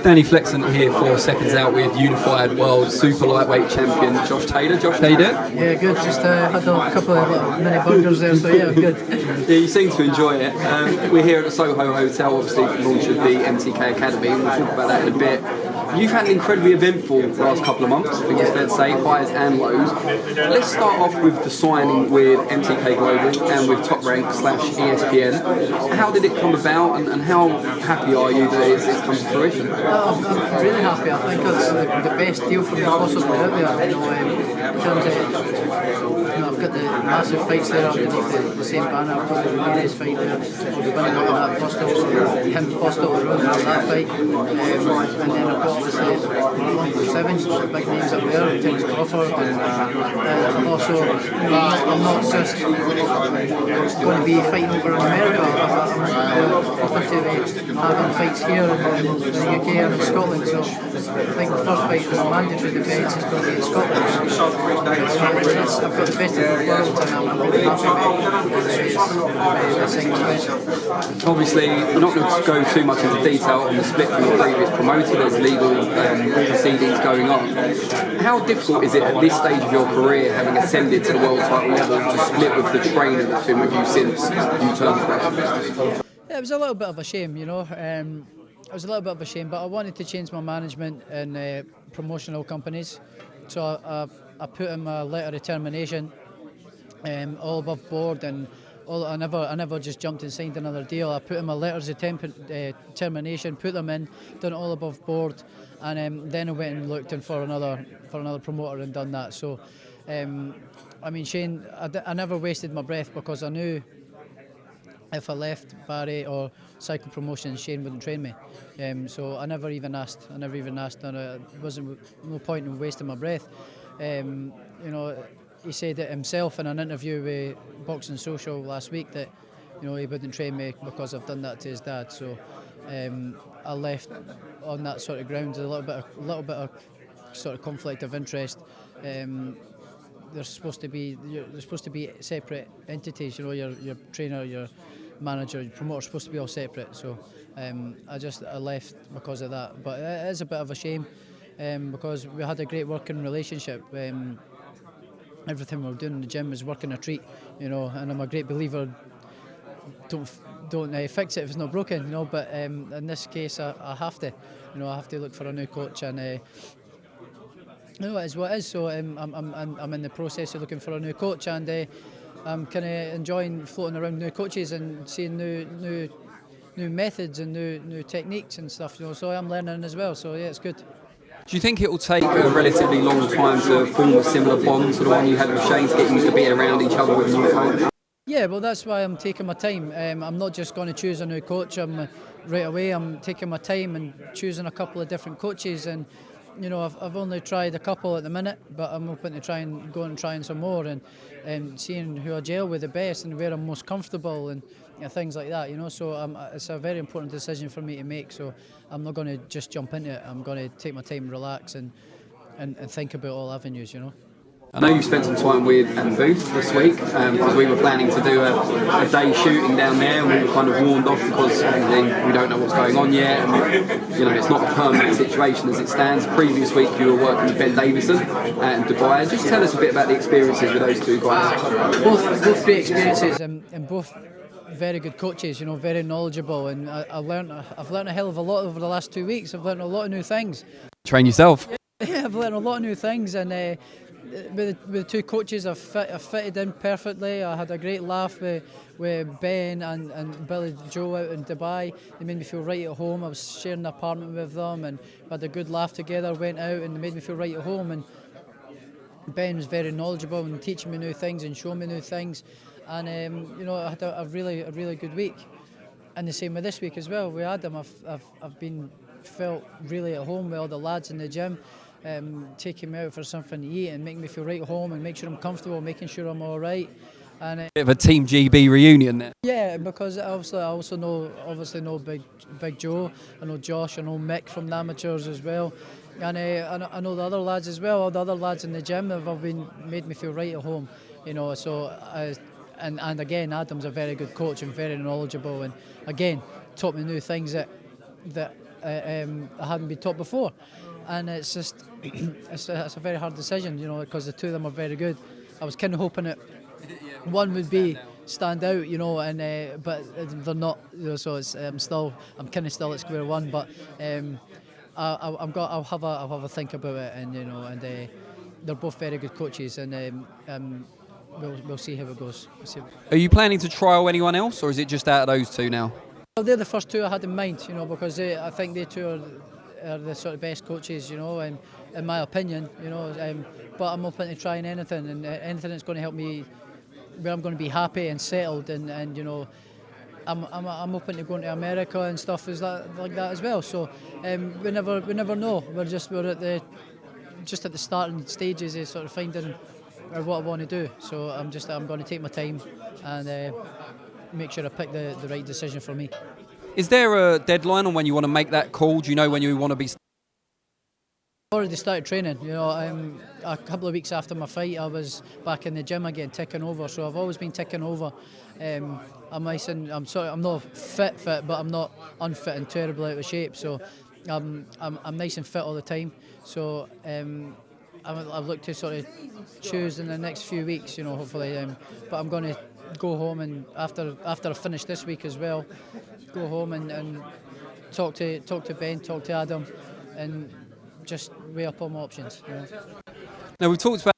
Danny Flexen here for Seconds Out with Unified World Super Lightweight Champion Josh Taylor. Josh, how you doing? Yeah, good. Just had a couple of little mini burgers there, so yeah, good. Yeah, you seem to enjoy it. We're here at the Soho Hotel, obviously, for the launch of the MTK Academy, and we'll talk about that in a bit. You've had an incredibly eventful last couple of months, I think it's fair to say, highs and lows. Let's start off with the signing with MTK Global and with Top Rank / ESPN. How did it come about, and how happy are you that it's come to fruition? I'm really happy. I think it's the best deal for me possibly out there. In terms of, I've got the massive fights there underneath the same banner. I've got the Ramirez fight there. I'll be winning out of that Postal around that fight. And then I've got obviously 7 big names up there, James Crawford, and I'm also, I'm not just going to be fighting over in America. I'm open to having fights here in the UK and in Scotland, so I think the first fight is mandatory defence is going to be in Scotland. I've got the best of the world and I'm really happy with this. Obviously, we're not going to go too much into detail on the split from the previous promoter. There's legal proceedings going on. How difficult is it at this stage of your career, having ascended to the world title level, to split with the trainer that's been with you since you turned pro? Yeah, it was a little bit of a shame, you know. It was a little bit of a shame, but I wanted to change my management in promotional companies, so I put in my letter of termination, all above board, and I never just jumped and signed another deal. I put in my letters of termination, put them in, done it all above board, and then I went and looked in for another promoter and done that. So, I mean, Shane, I never wasted my breath, because I knew if I left Barry or Cycle Promotions, Shane wouldn't train me. So I never even asked. And there wasn't no point in wasting my breath. You know, he said it himself in an interview with Boxing Social last week that, you know, he wouldn't train me because I've done that to his dad. So I left on that sort of grounds, a little bit of sort of conflict of interest. They're supposed to be separate entities. You know, your trainer, your manager, your promoter, supposed to be all separate. So I left because of that. But it is a bit of a shame, because we had a great working relationship. Everything we were doing in the gym was working a treat, you know. And I'm a great believer. Don't fix it if it's not broken, you know. But in this case, I have to, you know, I have to look for a new coach, and you know, it is what it is. So I'm in the process of looking for a new coach, and I'm kind of enjoying floating around new coaches and seeing new methods and new techniques and stuff. You know, so I'm learning as well. So yeah, it's good. Do you think it will take a relatively long time to form a similar bond to the one you had with Shane, to get used to being around each other with a new coach? Yeah, well, that's why I'm taking my time. I'm not just going to choose a new coach right away. I'm taking my time and choosing a couple of different coaches, and you know, I've only tried a couple at the minute, but I'm hoping to try some more, and seeing who I gel with the best and where I'm most comfortable, and things like that, you know. So it's a very important decision for me to make. So I'm not going to just jump into it. I'm going to take my time, relax, and think about all avenues, you know. I know you spent some time with Booth this week, because we were planning to do a day shooting down there, and we were kind of warned off because we don't know what's going on yet, and you know, it's not a permanent situation as it stands. Previous week you were working with Davison in Dubai. Just tell us a bit about the experiences with those two guys. Both great experiences, and both very good coaches, you know, very knowledgeable, and I've learned a hell of a lot over the last 2 weeks. I've learned a lot of new things. Train yourself. Yeah, I've learned a lot of new things, and with the two coaches, I've fitted in perfectly. I had a great laugh with Ben and Billy Joe out in Dubai. They made me feel right at home. I was sharing an apartment with them, and we had a good laugh together. Went out and they made me feel right at home. And Ben was very knowledgeable and teaching me new things and showing me new things. And you know, I had a really good week. And the same with this week as well. With Adam, I've been felt really at home with all the lads in the gym. Taking me out for something to eat and making me feel right at home and make sure I'm comfortable, making sure I'm all right. And bit of a Team GB reunion there. Yeah, because I also know Big Joe, I know Josh, I know Mick from the amateurs as well, and I know the other lads as well. All the other lads in the gym have all made me feel right at home, you know. So and again, Adam's a very good coach and very knowledgeable, and again taught me new things that I hadn't been taught before, and it's just it's a very hard decision, you know, because the two of them are very good. I was kind of hoping that one would be stand out, you know, and but they're not, you know, so it's I'm kind of still at square one, but I'll have a think about it, and you know, and they're both very good coaches, and we'll see how it goes. We'll see. Are you planning to trial anyone else, or is it just out of those two now? Well, they're the first two I had in mind, you know, because I think they two are the sort of best coaches, you know, and in my opinion, you know. But I'm open to trying anything, and anything that's going to help me, where I'm going to be happy and settled, and you know, I'm open to going to America and stuff like that as well. So we never know. We're at the starting stages of sort of finding what I want to do. So I'm going to take my time and make sure I pick the right decision for me. Is there a deadline on when you want to make that call? Do you know when you want to be? I've already started training. You know, a couple of weeks after my fight, I was back in the gym again, ticking over. So I've always been ticking over. I'm nice and I'm not fit, but I'm not unfit and terribly out of shape. So I'm nice and fit all the time. So I've looked to sort of choose in the next few weeks. You know, hopefully. But I'm going to go home, and after I finish this week as well, go home and talk to Ben, talk to Adam, and just weigh up all my options. You know. Now we've talked about